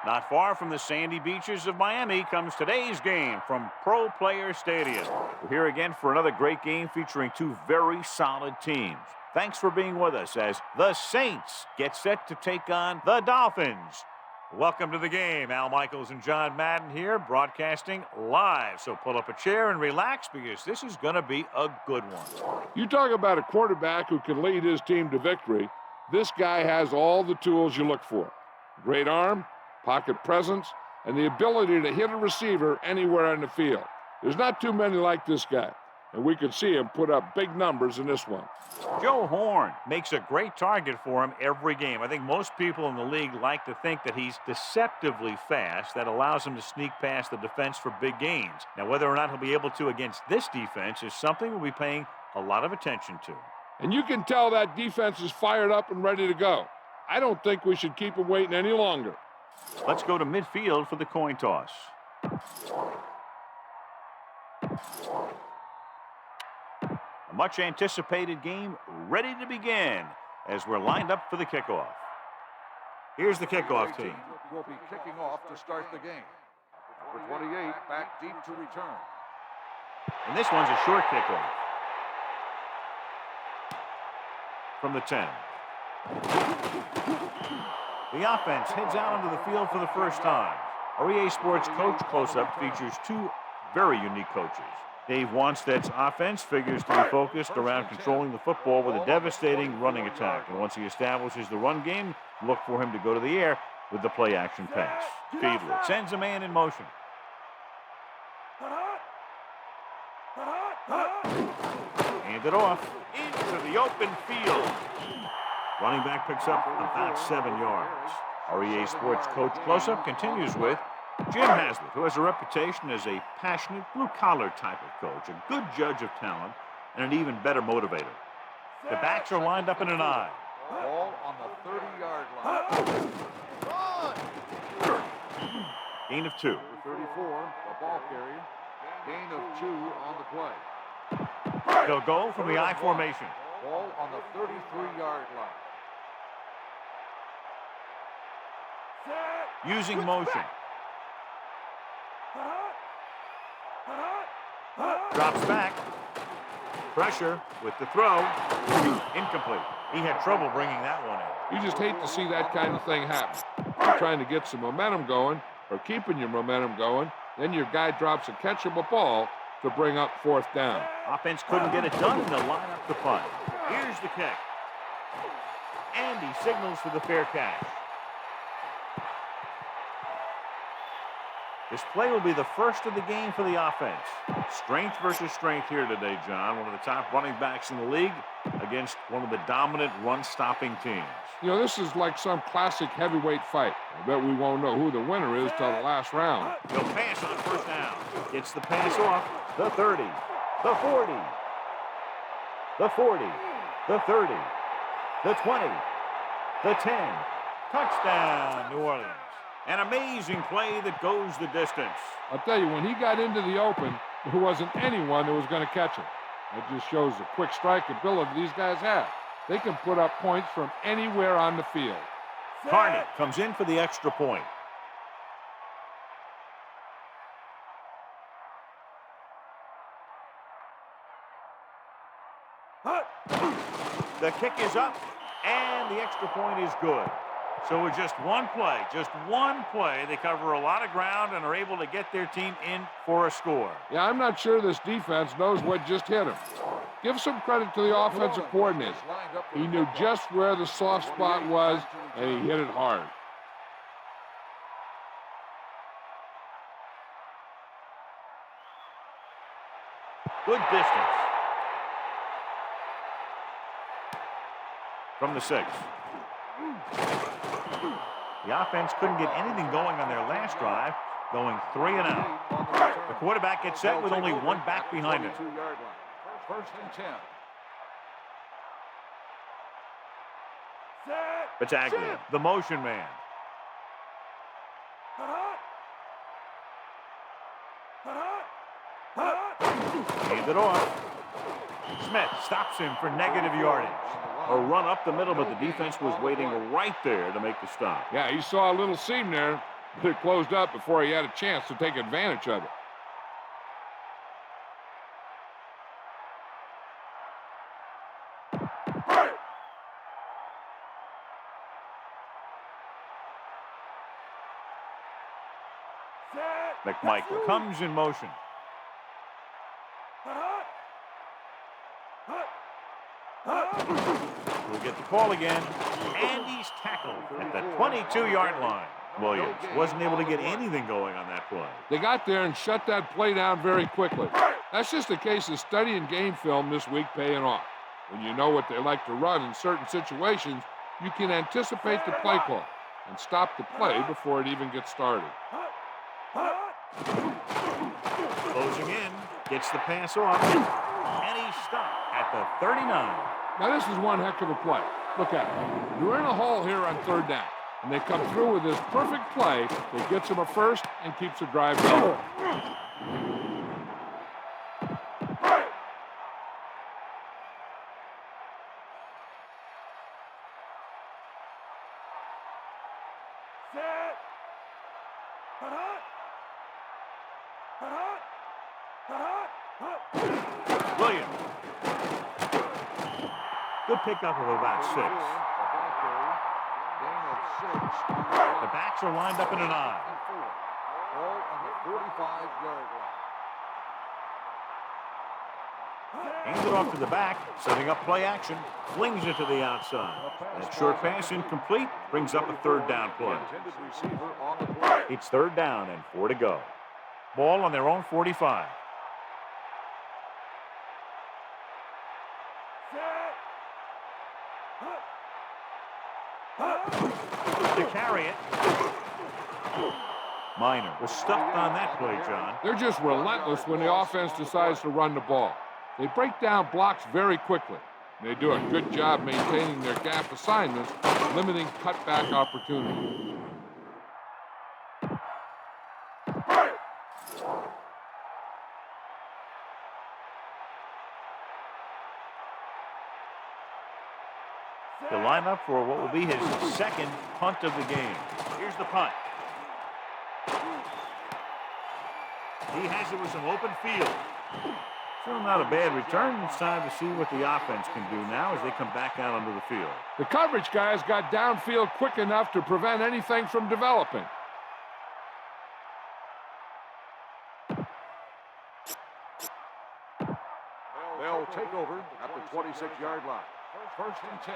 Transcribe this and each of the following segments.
Not far from the sandy beaches of Miami comes today's game from Pro Player Stadium. We're here again for another great game featuring two very solid teams. Thanks for being with us as the Saints get set to take on the Dolphins. Welcome to the game. Al Michaels and John Madden here, broadcasting live. So pull up a chair and relax because this is going to be a good one. You talk about a quarterback who can lead his team to victory. This guy has all the tools you look for. Great arm, pocket presence, and the ability to hit a receiver anywhere on the field. There's not too many like this guy, and we could see him put up big numbers in this one. Joe Horn makes a great target for him every game. I think most people in the league like to think that he's deceptively fast. That allows him to sneak past the defense for big gains. Now, whether or not he'll be able to against this defense is something we'll be paying a lot of attention to. And you can tell that defense is fired up and ready to go. I don't think we should keep him waiting any longer. Let's go to midfield for the coin toss. A much anticipated game ready to begin as we're lined up for the kickoff. Here's the kickoff team. Will be kicking off to start the game. Number 28 back deep to return. And this one's a short kickoff. From the 10. The offense heads out onto the field for the first time. Our EA Sports Coach Close-Up features two very unique coaches. Dave Wanstead's offense figures to be focused around controlling the football with a devastating running attack. And once he establishes the run game, look for him to go to the air with the play-action pass. Fiedler sends a man in motion. Hand it off into the open field. Running back picks up about 7 yards. Our EA Sports Coach Close-Up continues with Jim Haslett, who has a reputation as a passionate, blue-collar type of coach, a good judge of talent, and an even better motivator. The backs are lined up in an I. Ball on the 30-yard line. Gain of 2. Number 34, the ball carrier. Gain of 2 on the play. They'll go from the I formation. Ball on the 33-yard line. Using motion. Drops back. Pressure with the throw. Incomplete. He had trouble bringing that one in. You just hate to see that kind of thing happen. You're trying to get some momentum going or keeping your momentum going, then your guy drops a catchable ball to bring up fourth down. Offense couldn't get it done, and they'll line up the punt. Here's the kick. And he signals for the fair catch. This play will be the first of the game for the offense. Strength versus strength here today, John. One of the top running backs in the league against one of the dominant run-stopping teams. You know, this is like some classic heavyweight fight. I bet we won't know who the winner is till the last round. He'll pass on first down. Gets the pass off. The 30. The 40. The 40. The 30. The 20. The 10. Touchdown, New Orleans. An amazing play that goes the distance. I'll tell you, when he got into the open, there wasn't anyone that was going to catch him. That just shows the quick strike ability these guys have. They can put up points from anywhere on the field. Carney comes in for the extra point. The kick is up, and the extra point is good. So with just one play, they cover a lot of ground and are able to get their team in for a score. Yeah, I'm not sure this defense knows what just hit him. Give some credit to the offensive coordinator. He knew just where the soft spot was, and he hit it hard. Good distance. From the 6. The offense couldn't get anything going on their last drive, going 3 and out. The quarterback gets set with only one back behind him. First and 10. Battaglia, the motion man. Hand it off. Smith stops him for negative yardage. A run up the middle, but the defense was waiting right there to make the stop. Yeah, he saw a little seam there. but it closed up before he had a chance to take advantage of it. McMichael comes in motion. We'll get the call again, and he's tackled at the 22-yard line. Williams wasn't able to get anything going on that play. They got there and shut that play down very quickly. That's just a case of studying game film this week paying off. When you know what they like to run in certain situations, you can anticipate the play call and stop the play before it even gets started. Closing in, gets the pass off, and he's stopped at the 39. Now this is one heck of a play. Look at it. You're in a hole here on third down, and they come through with this perfect play that gets them a first and keeps the drive going. Williams. Good pickup of about 6. The backs are lined up in an I. Ball on the 45-yard line. Hands it off to the back, setting up play action, flings it to the outside. That short pass incomplete, brings up a third down play. It's third down and 4 to go. Ball on their own 45. To carry it. Minor was stuffed on that play, John. They're just relentless when the offense decides to run the ball. They break down blocks very quickly. They do a good job maintaining their gap assignments, limiting cutback opportunities. To line up for what will be his second punt of the game. Here's the punt. He has it with some open field. Still not a bad return. It's time to see what the offense can do now as they come back out onto the field. The coverage guys got downfield quick enough to prevent anything from developing. They'll take over at the 26-yard line. First and 10.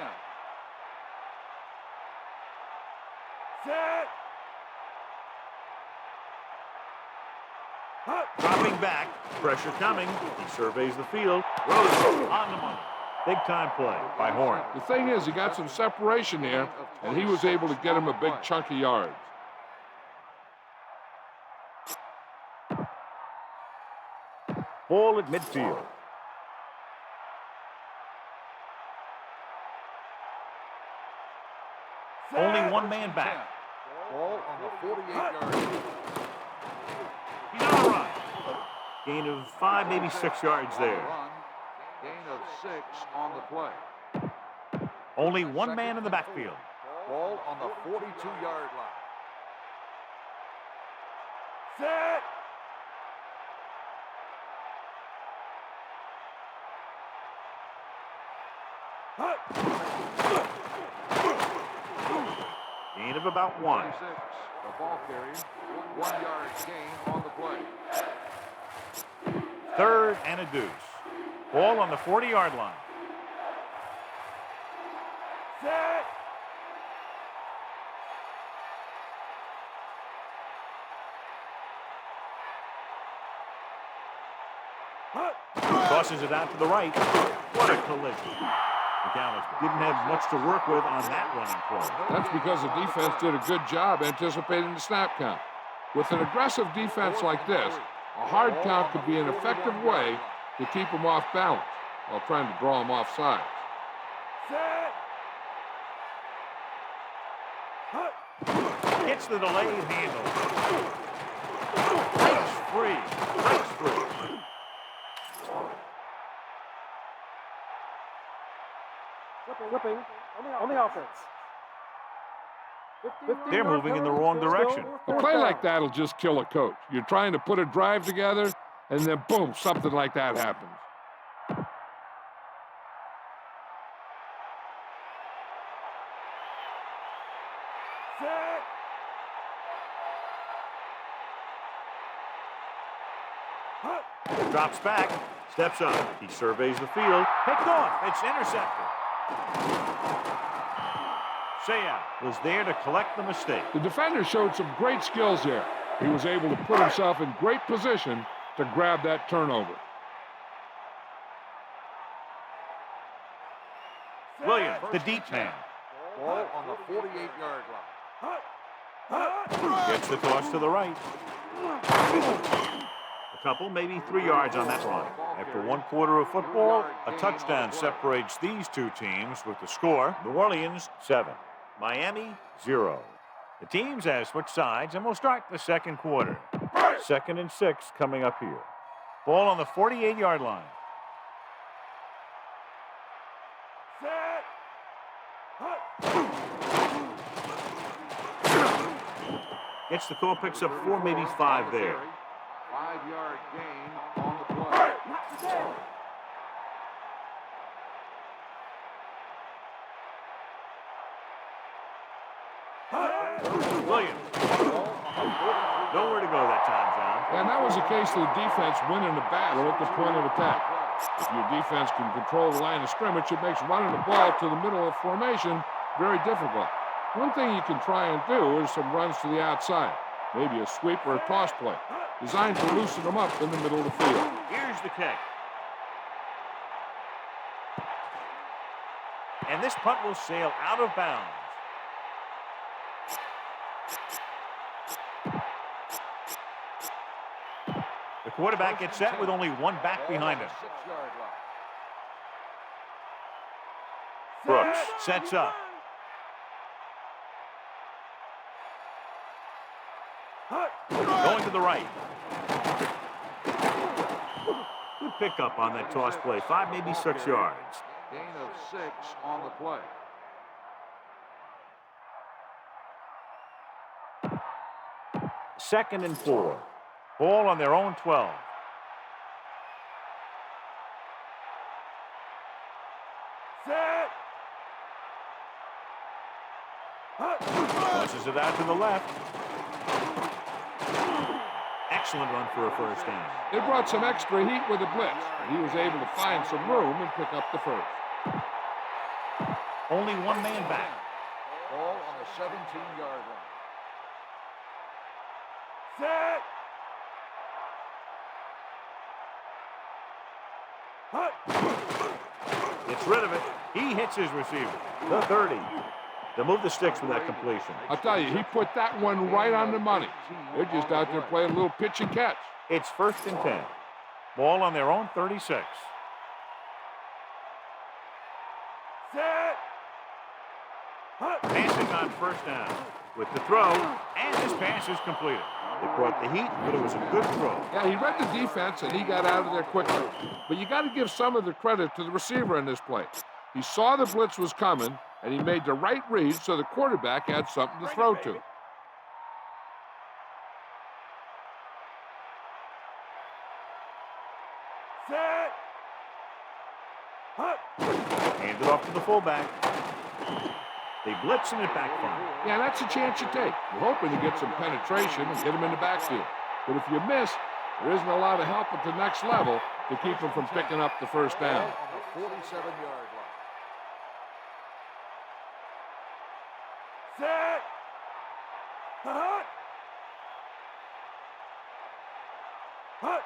Dropping back, pressure coming. He surveys the field. Rose on the money. Big time play by Horn. The thing is, he got some separation there, and he was able to get him a big chunk of yards. Ball at midfield. Only one man back. Ball on the 48-yard line. He's on the run. Gain of 5, maybe 6 yards there. Gain of 6 on the play. Only one man in the backfield. Ball on the 42-yard line. Gain of about 1. 26, the ball carrier. 1 yard gain on the play. Third and a deuce. Ball on the 40-yard line. Tosses it out to the right. What a collision. McAllister didn't have much to work with on that running play. That's because the defense did a good job anticipating the snap count. With an aggressive defense like this, a hard count could be an effective way to keep them off balance while trying to draw them off sides. Gets the delayed handle. Breaks free. Breaks free. Whipping on the offense. They're moving in the wrong direction. A play like that will just kill a coach. You're trying to put a drive together, and then boom, something like that happens. Drops back, steps up. He surveys the field. Picked off. It's intercepted. Saya was there to collect the mistake. The defender showed some great skills there. He was able to put himself in great position to grab that turnover. Williams, the deep man. Ball on the 48-yard line. Gets the toss to the right. A couple, maybe 3 yards on that run. After 1 quarter of football, a touchdown separates these two teams with the score, New Orleans 7, Miami 0. The teams have switched sides, and we'll start the second quarter. 2nd and 6 coming up here. Ball on the 48-yard line. Gets the call, picks up 4, maybe 5 there. 5-yard gain on the play. Williams. Nowhere to go that time, John. And that was a case of the defense winning the battle at the point of attack. If your defense can control the line of scrimmage, it makes running the ball to the middle of formation very difficult. One thing you can try and do is some runs to the outside, maybe a sweep or a toss play, designed to loosen them up in the middle of the field. Here's the kick. And this punt will sail out of bounds. The quarterback gets set with only one back behind him. 6-yard line. Brooks sets up. Going to the right. Good pickup on that toss play. 5, maybe 6 yards. Gain of 6 on the play. Second and 4. Ball on their own 12. Tosses it out to the left. Excellent run for a first down. They brought some extra heat with the blitz, and he was able to find some room and pick up the first. Only one man back. Ball on the 17-yard line. Gets rid of it. He hits his receiver. The 30. They'll move the sticks with that completion. I'll tell you, he put that one right on the money. They're just out there playing a little pitch and catch. It's 1st and 10. Ball on their own 36. Passing on first down with the throw, and this pass is completed. They brought the heat, but it was a good throw. Yeah, he read the defense, and he got out of there quickly. But you got to give some of the credit to the receiver in this play. He saw the blitz was coming, and he made the right read so the quarterback had something to throw to. Hand it off to the fullback. They blitz and it backfires. Yeah, that's a chance you take. You're hoping to get some penetration and get him in the backfield. But if you miss, there isn't a lot of help at the next level to keep him from picking up the first down. On the 47-yard line.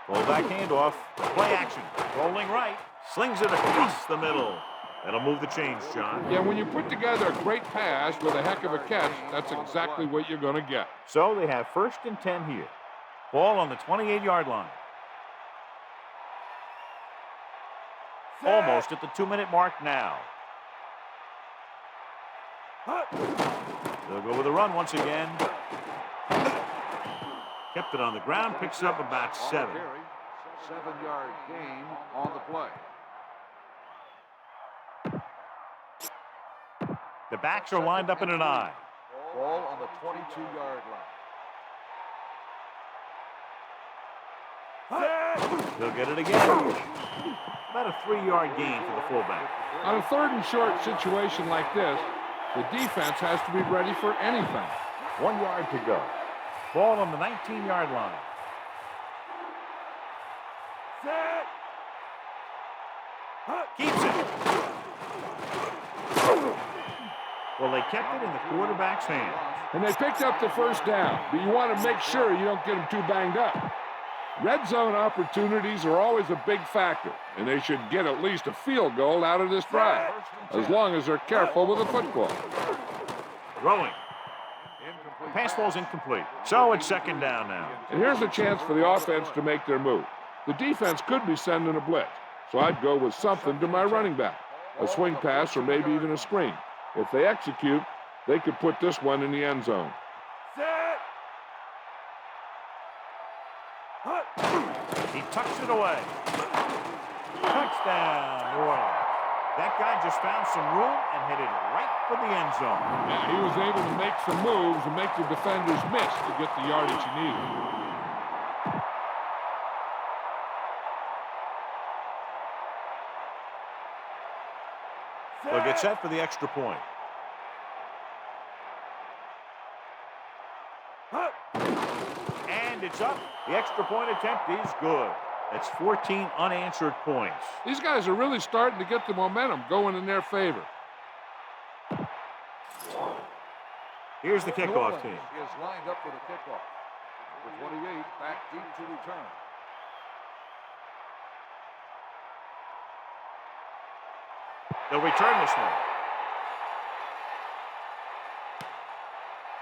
Fullback handoff. Play action. Rolling right. Slings it across the middle. That'll move the chains, John. Yeah, when you put together a great pass with a heck of a catch, that's exactly what you're going to get. So they have 1st and 10 here. Ball on the 28-yard line. Almost at the 2-minute mark now. They'll go with a run once again. Kept it on the ground, picks up about 7. 7-yard gain on the play. The backs are lined up in an I. Ball on the 22-yard line. He'll get it again. About a 3-yard gain for the fullback. On a 3rd and short situation like this, the defense has to be ready for anything. 1 yard to go. Ball on the 19-yard line. Keeps it. Well, they kept it in the quarterback's hands. And they picked up the first down, but you want to make sure you don't get them too banged up. Red zone opportunities are always a big factor, and they should get at least a field goal out of this drive, as long as they're careful with the football. Throwing. The pass ball's incomplete. So it's 2nd down now. And here's a chance for the offense to make their move. The defense could be sending a blitz, so I'd go with something to my running back, a swing pass or maybe even a screen. If they execute, they could put this one in the end zone. He tucks it away. Touchdown, New Orleans. That guy just found some room and hit it right for the end zone. Yeah, he was able to make some moves and make the defenders miss to get the yardage he needed. They'll get set for the extra point. And it's up. The extra point attempt is good. That's 14 unanswered points. These guys are really starting to get the momentum going in their favor. Here's the kickoff team. Is lined up for the kickoff. Number 28 back deep to return. They'll return this one.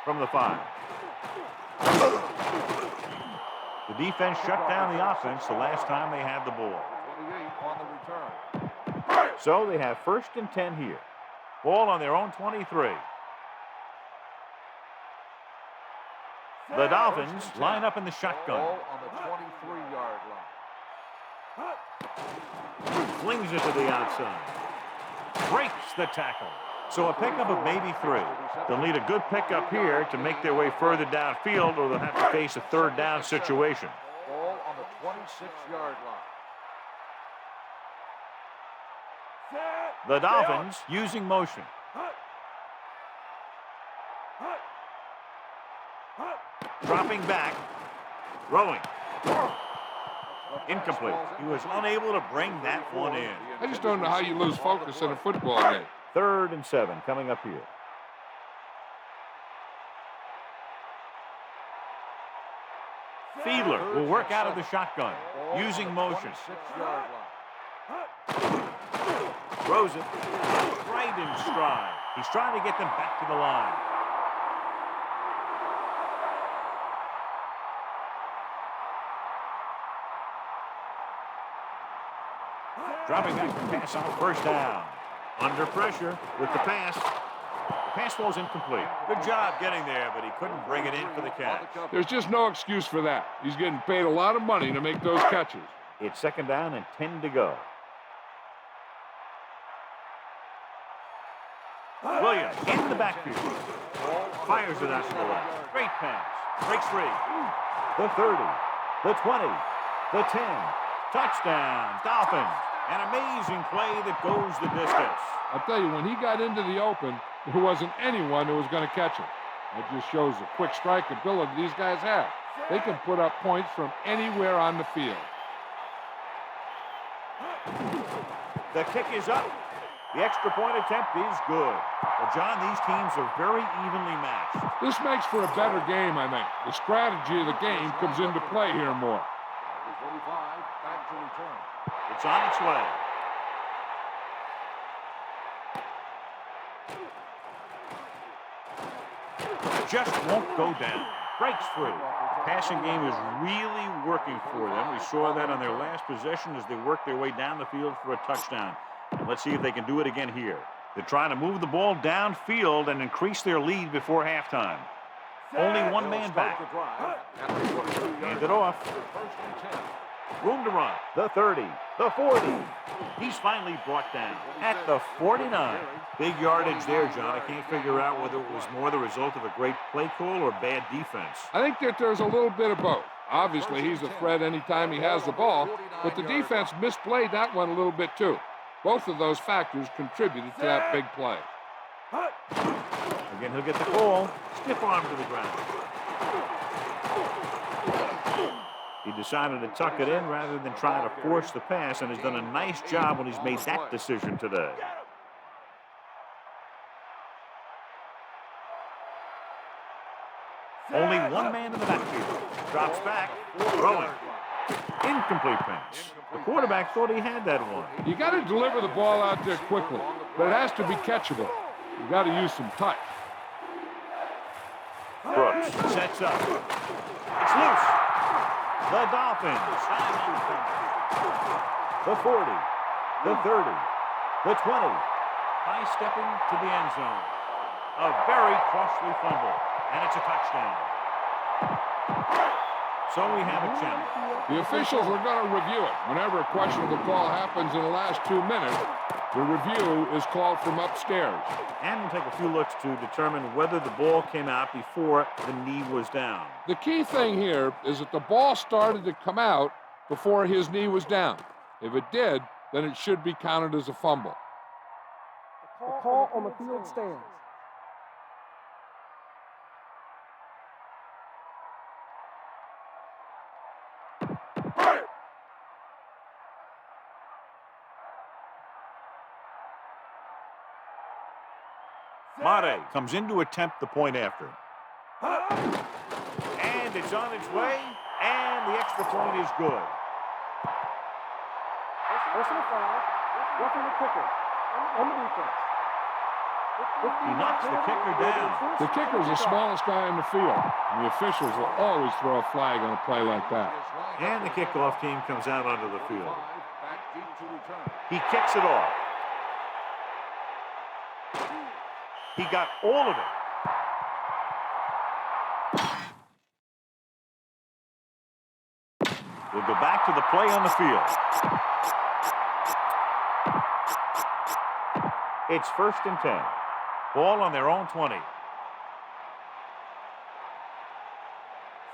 From the 5. The defense shut down the offense the last time they had the ball. 28 on the return. So they have 1st and 10 here. Ball on their own 23. The Dolphins line up in the shotgun. Ball on the 23-yard line. Flings it to the outside. Breaks the tackle. So a pickup of maybe 3. They'll need a good pickup here to make their way further downfield, or they'll have to face a 3rd down situation. Ball on the 26-yard line. The Dolphins using motion. Dropping back. Throwing. Incomplete. He was unable to bring that one in. I just don't know how you lose focus in a football game. 3rd and 7 coming up here. Fiedler will work out of the shotgun using motion. 26-yard line. Throws it right in stride. He's trying to get them back to the line. Dropping back to pass on 1st down. Under pressure with the pass. The pass ball's incomplete. Good job getting there, but he couldn't bring it in for the catch. There's just no excuse for that. He's getting paid a lot of money to make those catches. It's 2nd down and 10 to go. Williams in the backfield. Fires it out to the left. Great pass. Breaks free. The 30. The 20. The 10. Touchdown, Dolphins. An amazing play that goes the distance. I'll tell you, when he got into the open, there wasn't anyone who was going to catch him. That just shows the quick strike ability these guys have. They can put up points from anywhere on the field. The kick is up. The extra point attempt is good. Well, John, these teams are very evenly matched. This makes for a better game, I think. The strategy of the game comes into play here more. 45 back to return. It's on its way. Just won't go down. Breaks free. Passing game is really working for them. We saw that on their last possession as they worked their way down the field for a touchdown. And let's see if they can do it again here. They're trying to move the ball downfield and increase their lead before halftime. Only one man back. Hand it off. Room to run. The 30. The 40. He's finally brought down at the 49. Big yardage there, John. I can't figure out whether it was more the result of a great play call or bad defense. I think that there's a little bit of both. Obviously, he's a threat anytime he has the ball, but the defense misplayed that one a little bit too. Both of those factors contributed to that big play. Again, he'll get the call. Stiff arm to the ground. He decided to tuck it in rather than try to force the pass, and has done a nice job when he's made that decision today. Only one man in the backfield. Drops back. Throwing. Incomplete pass. The quarterback thought he had that one. You got to deliver the ball out there quickly, but it has to be catchable. You got to use some touch. Brooks sets up. It's loose. The Dolphins. The 40. The 30. The 20. High stepping to the end zone. A very costly fumble. And it's a touchdown. So we have a challenge. The officials are going to review it. Whenever a questionable call happens in the last 2 minutes, the review is called from upstairs. And we'll take a few looks to determine whether the ball came out before the knee was down. The key thing here is that the ball started to come out before his knee was down. If it did, then it should be counted as a fumble. The call on the field stands. Mate comes in to attempt the point after. And it's on its way, and the extra point is good. Personal foul, roughing the kicker on the defense. He knocks the kicker down. The kicker is the smallest guy in the field, and the officials will always throw a flag on a play like that. And the kickoff team comes out onto the field. He kicks it off. He got all of it. We'll go back to the play on the field. It's 1st and 10. Ball on their own 20.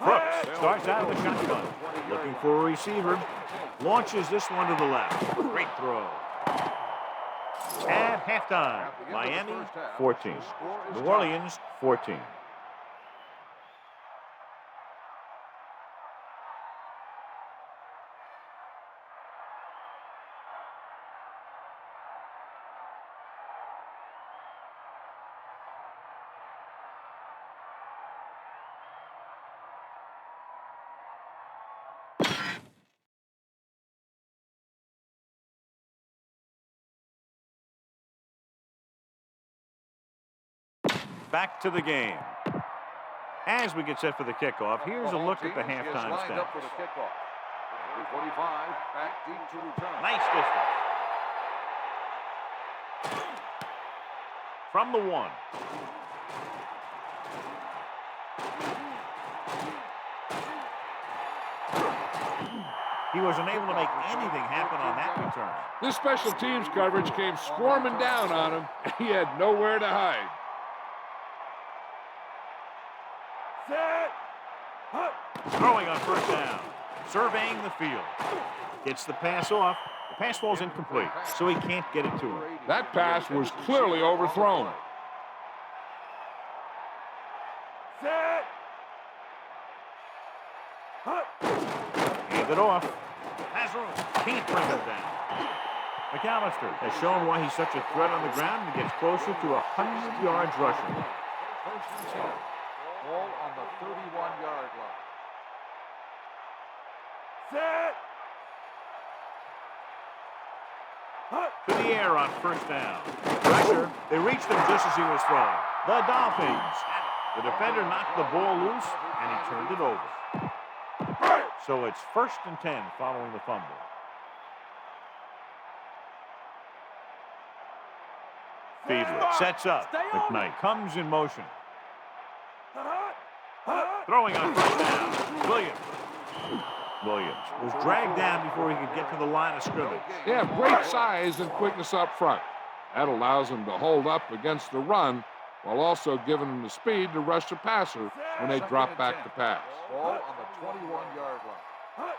Brooks starts out of the shotgun. Looking for a receiver. Launches this one to the left. Great throw. At halftime, Miami 14. New Orleans 14. Back to the game. As we get set for the kickoff, here's a look at the halftime stats. 25, back deep to return. Nice distance. From the 1. He was unable to make anything happen on that return. This special teams coverage came swarming down on him, and he had nowhere to hide. Throwing on 1st down. Surveying the field. Gets the pass off. The pass falls incomplete, so he can't get it to him. That pass was clearly overthrown. Hand it off. Has room. Can't bring him down. McAllister has shown why he's such a threat on the ground and gets closer to 100 yards rushing. Ball on the 31-yard line. To the air on 1st down. Pressure. They reached him just as he was throwing. The Dolphins. The defender knocked the ball loose, and he turned it over. So it's 1st and 10 following the fumble. Fiedler sets up. McKnight comes in motion. Throwing on 1st down. Williams. Williams was dragged down before he could get to the line of scrimmage. They have great size and quickness up front. That allows them to hold up against the run while also giving them the speed to rush the passer when they drop back to pass. Ball on the 21-yard line.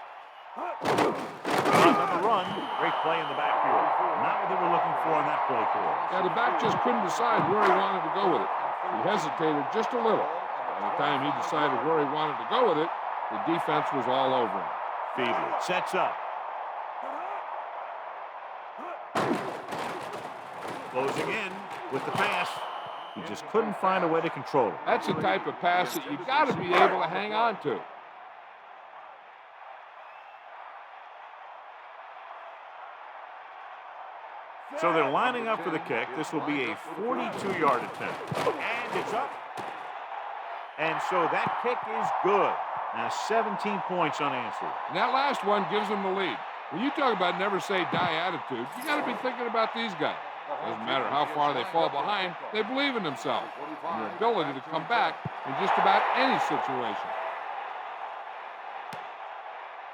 On the run, great play in the backfield. Not what they were looking for in that play call. Yeah, the back just couldn't decide where he wanted to go with it. He hesitated just a little. By the time he decided where he wanted to go with it, the defense was all over him. Feedly sets up. Closing in with the pass. He just couldn't find a way to control it. That's the type of pass that you got to be able to hang on to. So they're lining up for the kick. This will be a 42-yard attempt. And it's up. And so that kick is good. Now 17 points unanswered. And that last one gives them the lead. When you talk about never say die attitude, you got to be thinking about these guys. Doesn't matter how far they fall behind, they believe in themselves and their ability to come back in just about any situation.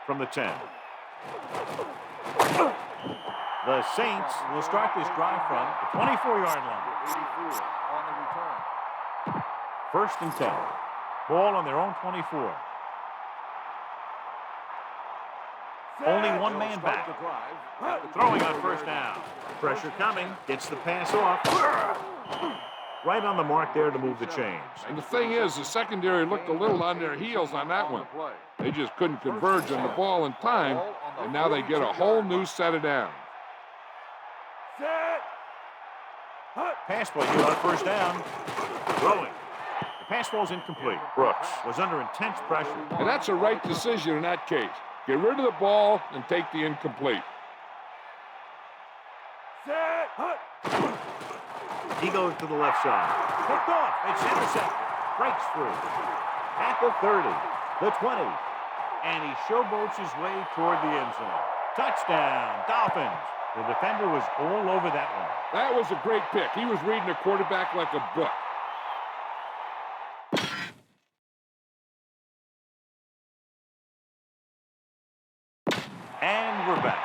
From the 10. The Saints will start this drive from the 24-yard line. 84 on the return. First and 10. Ball on their own 24. Only one man back. Throwing on first down. Pressure coming. Gets the pass off. Right on the mark there to move the chains. And the thing is, the secondary looked a little on their heels on that one. They just couldn't converge on the ball in time, and now they get a whole new set of downs. Pass play here on first down. Throwing. The pass ball's incomplete. Brooks was under intense pressure. And that's a right decision in that case. Get rid of the ball and take the incomplete. He goes to the left side. Picked off. It's intercepted. Breaks through. At the 30, the 20. And he showboats his way toward the end zone. Touchdown, Dolphins. The defender was all over that one. That was a great pick. He was reading the quarterback like a book. And we're back.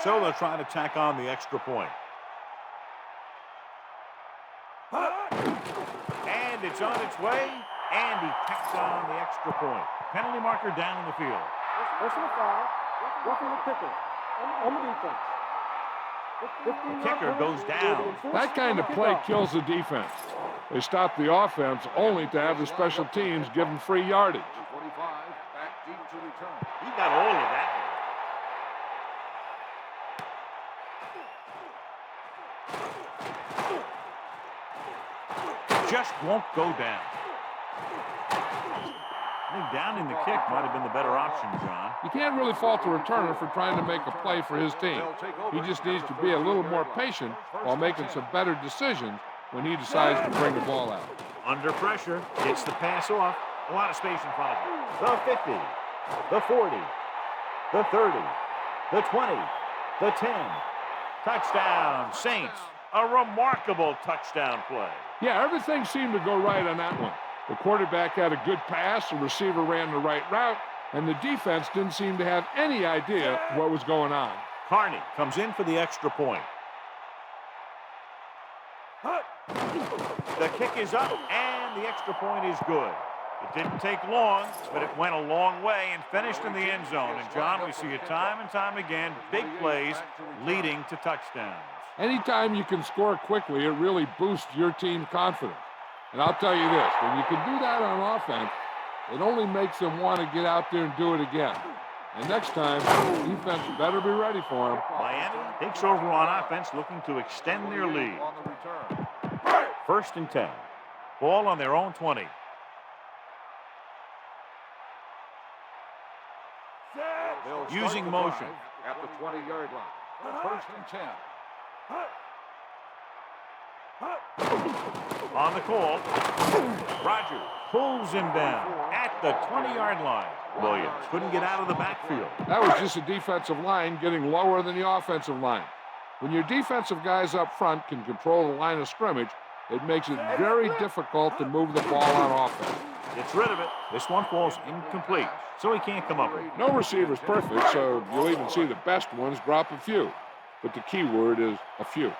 So they'll try to tack on the extra point. And it's on its way. And he tacks on the extra point. Penalty marker down in the field. Personal foul. Roughing the kicker. On the defense. The kicker goes down. That kind of play kills the defense. They stop the offense only to have the special teams give them free yardage. 45 back deep to return. He got all of that. Just won't go down. I think down in the kick might have been the better option, John. You can't really fault the returner for trying to make a play for his team. He just needs to be a little more patient while making some better decisions when he decides to bring the ball out. Under pressure, gets the pass off. A lot of space in front of him. The 50, the 40, the 30, the 20, the 10. Touchdown, Saints. A remarkable touchdown play. Yeah, everything seemed to go right on that one. The quarterback had a good pass, the receiver ran the right route, and the defense didn't seem to have any idea what was going on. Carney comes in for the extra point. The kick is up, and the extra point is good. It didn't take long, but it went a long way and finished in the end zone. And, John, we see it time and time again, big plays leading to touchdowns. Anytime you can score quickly, it really boosts your team's confidence. And I'll tell you this, when you can do that on offense, it only makes them want to get out there and do it again. And next time, the defense better be ready for them. Miami takes over on offense, looking to extend their lead. On the return. First and 10. Ball on their own 20. Using motion. At the 20-yard line. First and 10. On the call, Rogers pulls him down at the 20-yard line. Williams couldn't get out of the backfield. That was just a defensive line getting lower than the offensive line. When your defensive guys up front can control the line of scrimmage, It makes it very difficult to move the ball on offense. Gets rid of it. This one falls incomplete, so he can't come up with it. No receiver's perfect, so you'll even see the best ones drop a few. But the key word is a few.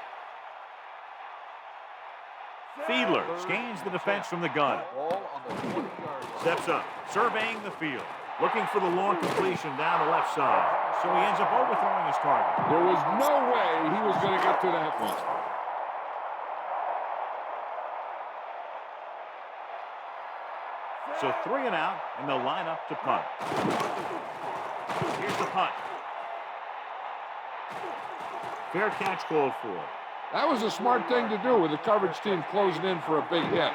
Fiedler scans the defense from the gun. Steps up, surveying the field. Looking for the long completion down the left side. So he ends up overthrowing his target. There was no way he was going to get to that one. So 3 and out, and they'll line up to punt. Here's the punt. Fair catch called for. That was a smart thing to do with the coverage team closing in for a big hit.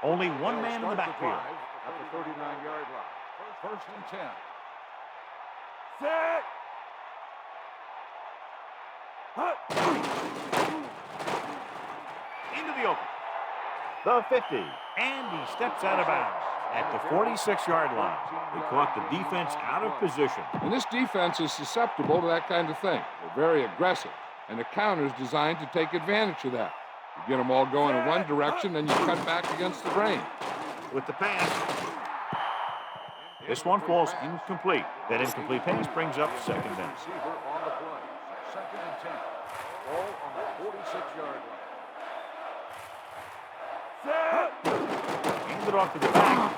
Only one man in the backfield. At the 39-yard line. First and 10. Set. Into the open. The 50. And he steps out of bounds at the 46-yard line. They caught the defense out of position. And this defense is susceptible to that kind of thing. They're very aggressive, and the counter's designed to take advantage of that. You get them all going in one direction, then you cut back against the grain. With the pass. This one falls incomplete. That incomplete pass brings up second down. Receiver on the play. Second and 10. Ball on the 46-yard line. Hands it off to the back.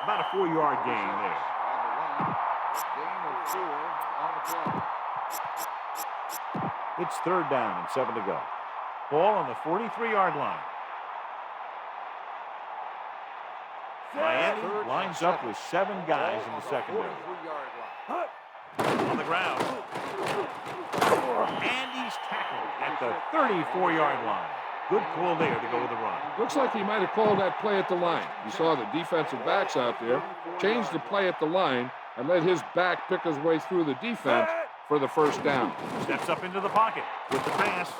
About a 4-yard gain there. On the run. Gain of 4 on the play. It's 3rd down and 7 to go. Ball on the 43-yard line. Miami lines up with 7 guys in the secondary. 43-yard line. On the ground. And he's tackled at the 34-yard line. Good call there to go with the run. Looks like he might have called that play at the line. You saw the defensive backs out there, changed the play at the line, and let his back pick his way through the defense for the first down. Steps up into the pocket with the pass.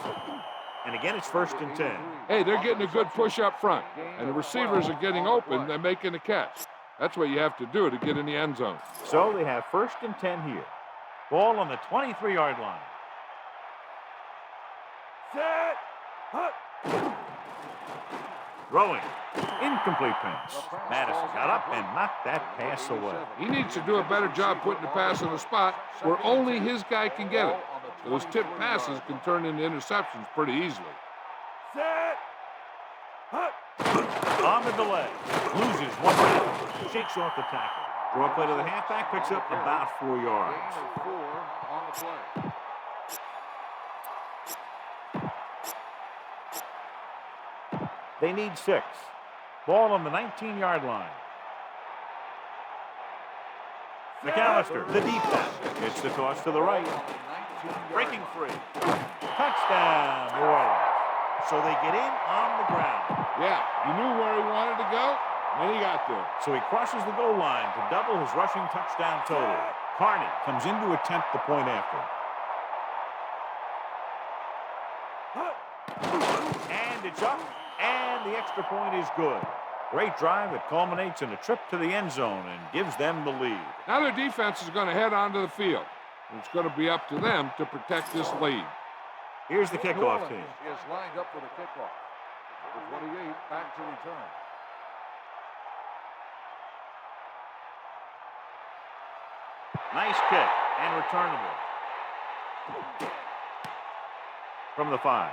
And again, it's 1st and 10. Hey, they're getting a good push up front, and the receivers are getting open. They're making a catch. That's what you have to do to get in the end zone. So they have 1st and 10 here. Ball on the 23-yard line. Set. Throwing. Incomplete pass. Madison got up and knocked that pass away. He needs to do a better job putting the pass in a spot where only his guy can get it. Those tipped passes can turn into interceptions pretty easily. Set. On the delay. Loses one back. Shakes off the tackle. Draw play to the halfback. Picks up about 4 yards. Gain of 4 on the play. They need 6. Ball on the 19-yard line. McAllister, the deep pass. It's the toss to the right. Breaking free. Touchdown, New Orleans. So they get in on the ground. Yeah, he knew where he wanted to go, and he got there. So he crosses the goal line to double his rushing touchdown total. Carney comes in to attempt the point after. And it's up, and the extra point is good. Great drive that culminates in a trip to the end zone and gives them the lead. Now their defense is going to head onto the field. And it's going to be up to them to protect this lead. Here's the kickoff team. Is lined up for the kickoff. The 28 back to return. Nice kick and returnable. From the 5.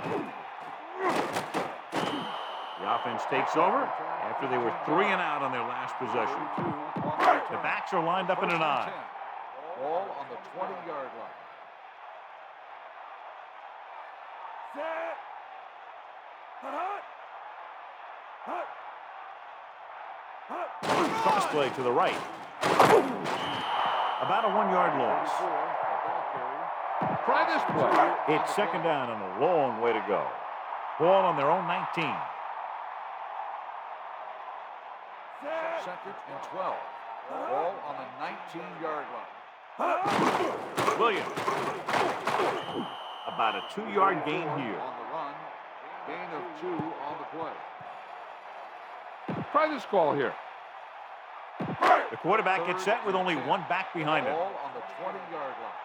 The offense takes over after they were 3 and out on their last possession. The backs are lined up in an I. Ball on the 20-yard line. Set. Cross play to the right. About a 1-yard loss. Try this play. It's 2nd down and a long way to go. Ball on their own 19. 2nd and 12. Ball on the 19-yard line. Williams. About a 2-yard gain here. On the run. Gain of 2 on the play. Try this call here. The quarterback gets set with only 1 back behind him. Ball on the 20-yard line.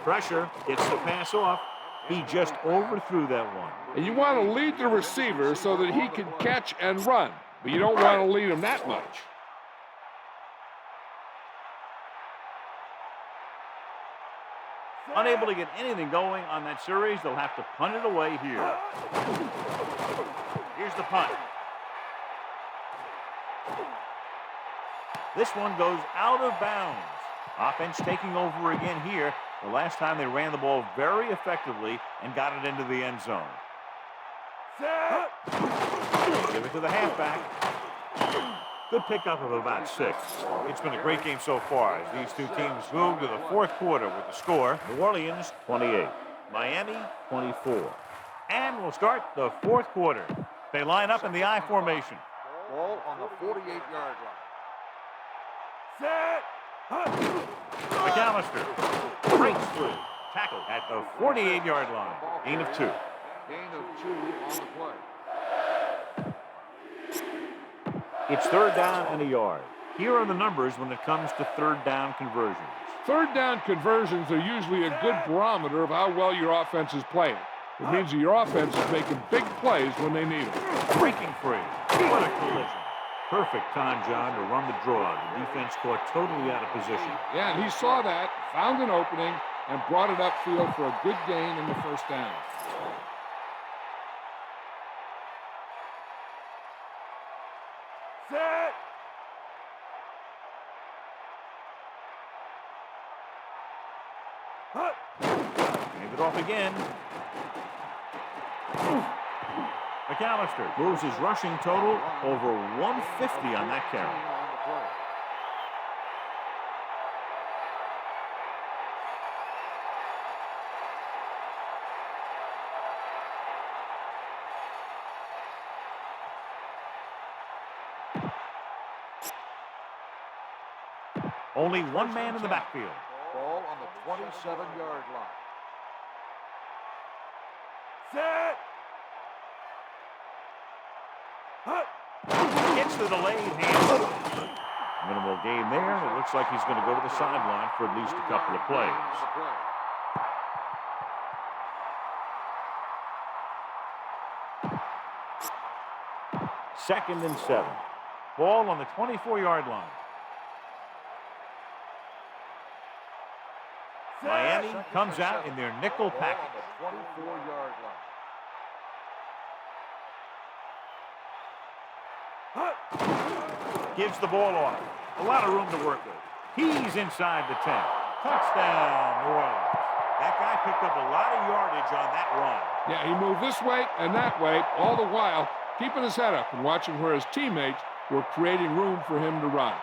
Pressure gets the pass off. He just overthrew that one. And you want to lead the receiver so that he can catch and run, but you don't want to lead him that much. Unable to get anything going on that series, they'll have to punt it away here. Here's the punt. This one goes out of bounds. Offense taking over again here. The last time they ran the ball very effectively and got it into the end zone. Give it to the halfback. Good pickup of about 6. It's been a great game so far as these two teams move to the fourth quarter with the score. New Orleans 28, Miami 24. And we'll start the fourth quarter. They line up in the I formation. Ball on the 48-yard line. McAllister breaks through. Tackle at the 48-yard line. Gain of 2. Gain of 2 on the play. It's third down and a yard. Here are the numbers when it comes to third down conversions. Third down conversions are usually a good barometer of how well your offense is playing. It means that your offense is making big plays when they need them. Breaking free. What a collision. Perfect time, John, to run the draw. The defense caught totally out of position. Yeah, and he saw that, found an opening, and brought it upfield for a good gain in the first down. Hand it off again. McAllister moves his rushing total over 150 on that carry. Only one man in the backfield. Ball on the 27-yard line. Gets the delayed hand. Minimal gain there. It looks like he's going to go to the sideline for at least a couple of plays. Second and 7. Ball on the 24-yard line. Miami comes out in their nickel package. 24-yard line. Gives the ball off. A lot of room to work with. He's inside the 10. Touchdown, New Orleans. That guy picked up a lot of yardage on that run. Yeah, he moved this way and that way, all the while keeping his head up and watching where his teammates were creating room for him to run.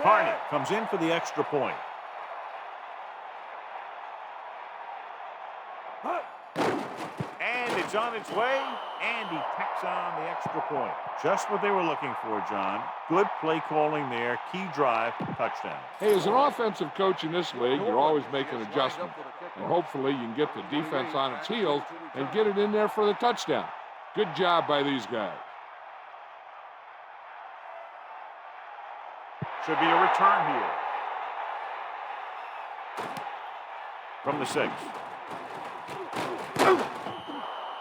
Carney comes in for the extra point. And it's on its way, and he tacks on the extra point. Just what they were looking for, John. Good play calling there. Key drive, touchdown. Hey, as an offensive coach in this league, you're always making adjustments. And hopefully you can get the defense on its heels and get it in there for the touchdown. Good job by these guys. Should be a return here. From the 6.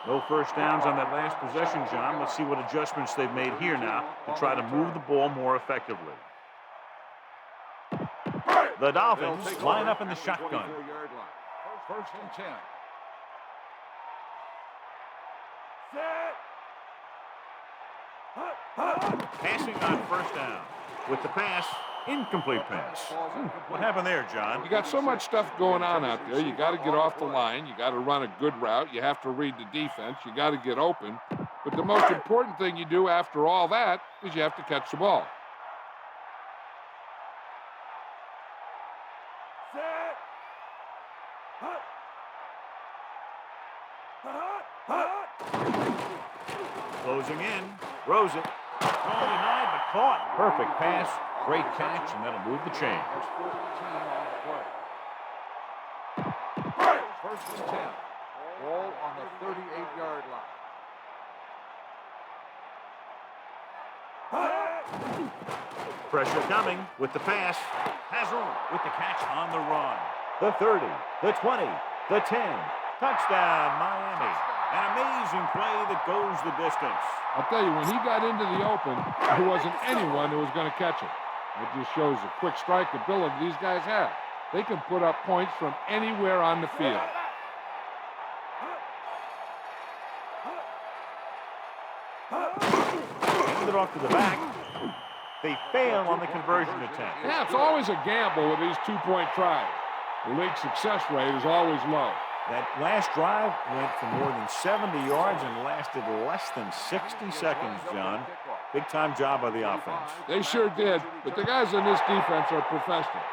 No first downs on that last possession, John. Let's see what adjustments they've made here now to try to move the ball more effectively. The Dolphins line up in the shotgun. First and 10. Passing on first down. With the pass, incomplete pass. What happened there, John? You got so much stuff going on out there. You got to get off the line. You got to run a good route. You have to read the defense. You got to get open. But the most important thing you do after all that is you have to catch the ball. Closing in. Throws it. Thrown denied, but caught. Perfect pass. Great catch, and that'll move the chains. First and 10. Ball on the 38-yard line. Pressure coming with the pass. Has room with the catch on the run. The 30, the 20, the 10. Touchdown, Miami. An amazing play that goes the distance. I'll tell you, when he got into the open, there wasn't anyone who was going to catch him. It just shows the quick strike ability these guys have. They can put up points from anywhere on the field. Hand it off to the back. They fail on the conversion attempt. Yeah, it's always a gamble with these two-point tries. The league success rate is always low. That last drive went for more than 70 yards and lasted less than 60 seconds, John. Big-time job by the offense. They sure did, but the guys on this defense are professional.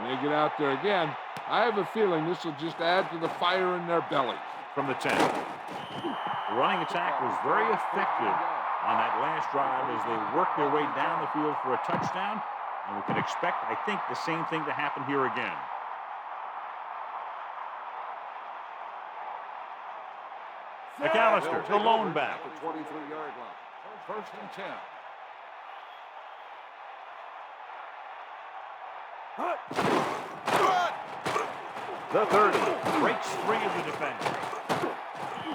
When they get out there again, I have a feeling this will just add to the fire in their bellies. From the 10. The running attack was very effective on that last drive as they worked their way down the field for a touchdown. And we can expect, I think, the same thing to happen here again. McAllister, the lone back. At the 23-yard line. First and 10. The 30 breaks free of the defender.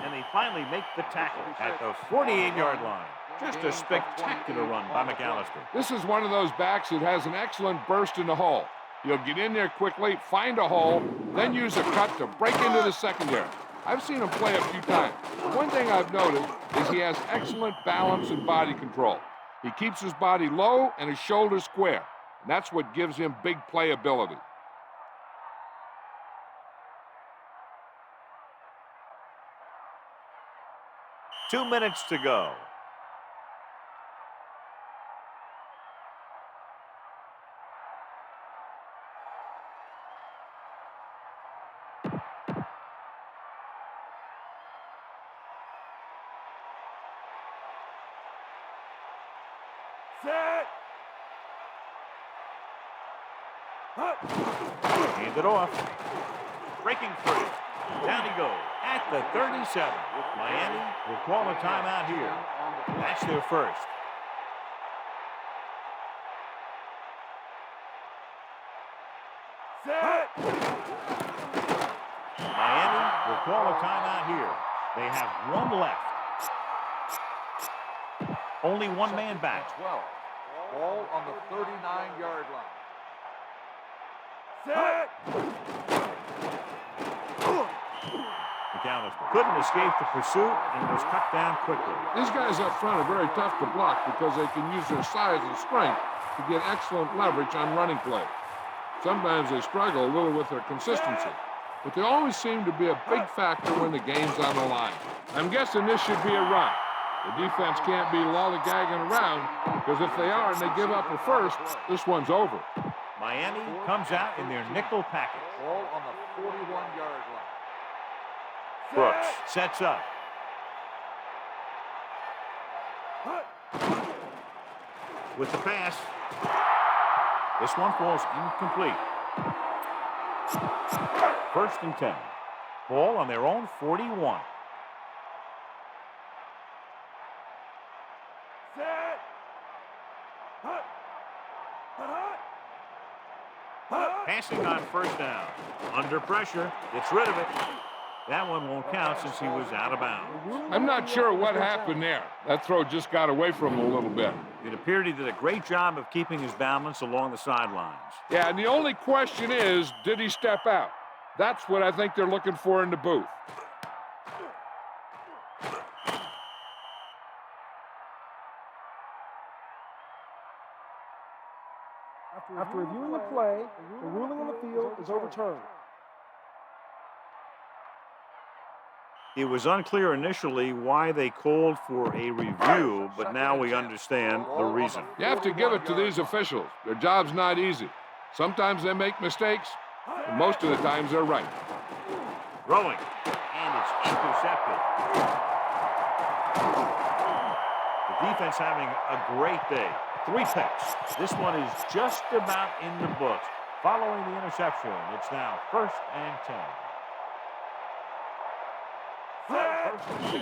And they finally make the tackle at the 48-yard line. Just a spectacular run by McAllister. This is one of those backs that has an excellent burst in the hole. He'll get in there quickly, find a hole, then use a cut to break into the secondary. I've seen him play a few times. One thing I've noticed is he has excellent balance and body control. He keeps his body low and his shoulders square. And that's what gives him big playability. Two minutes to go. Set. Hand it off. Breaking free. Down he goes at the 37. Miami will call a timeout here. That's their first. Set. Miami will call a timeout here. They have one left. Only one man back. 12. Ball on the 39-yard line. Set. McAllister couldn't escape the pursuit and was cut down quickly. These guys up front are very tough to block because they can use their size and strength to get excellent leverage on running play. Sometimes they struggle a little with their consistency, but they always seem to be a big factor when the game's on the line. I'm guessing this should be a run. The defense can't be lollygagging around because if they are and they give up a first, this one's over. Miami comes out in their nickel package. Ball on the 41-yard line. Brooks sets up. With the pass. This one falls incomplete. First and 10. Ball on their own 41. Set. Passing on first down. Under pressure. Gets rid of it. That one won't count since he was out of bounds. I'm not sure what happened there. That throw just got away from him a little bit. It appeared he did a great job of keeping his balance along the sidelines. Yeah, and the only question is, did he step out? That's what I think they're looking for in the booth. After reviewing the play, the ruling on the field is overturned. It was unclear initially why they called for a review, but now we understand the reason. You have to give it to these officials. Their job's not easy. Sometimes they make mistakes, and most of the times they're right. Throwing, and it's intercepted. The defense having a great day. 3 picks. This one is just about in the books. Following the interception, it's now first and 10. First and 10.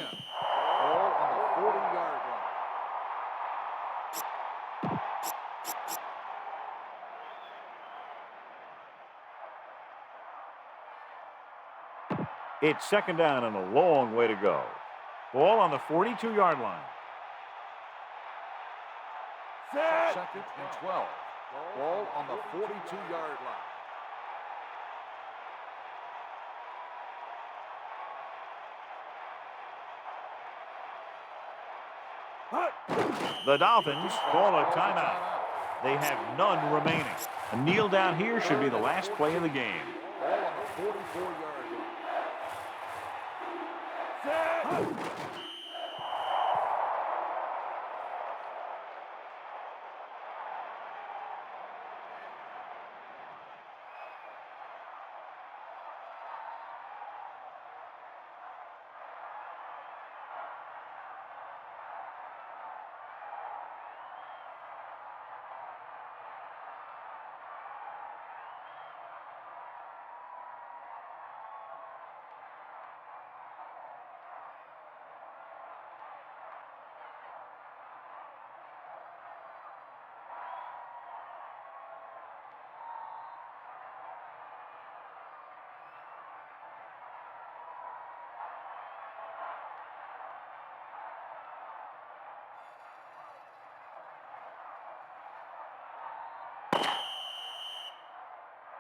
Ball on the 40-yard line. It's second down and a long way to go. Ball on the 42-yard line. Second and 12. Ball on the 42-yard line. The Dolphins call a timeout. They have none remaining. A kneel down here should be the last play of the game. Ball on the 44-yard line.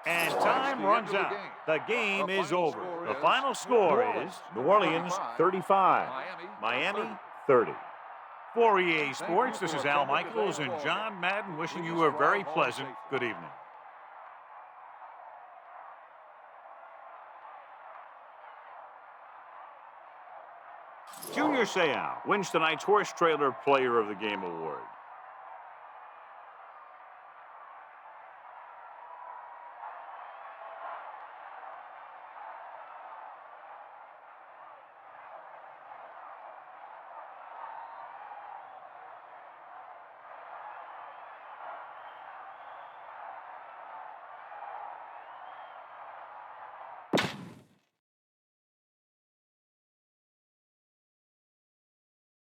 And time runs out. The game is over. The final score is New Orleans 35, Miami 30. For EA Sports, this is Al Michaels and John Madden wishing you a very pleasant good evening. Junior Seau wins tonight's Horse Trailer Player of the Game award.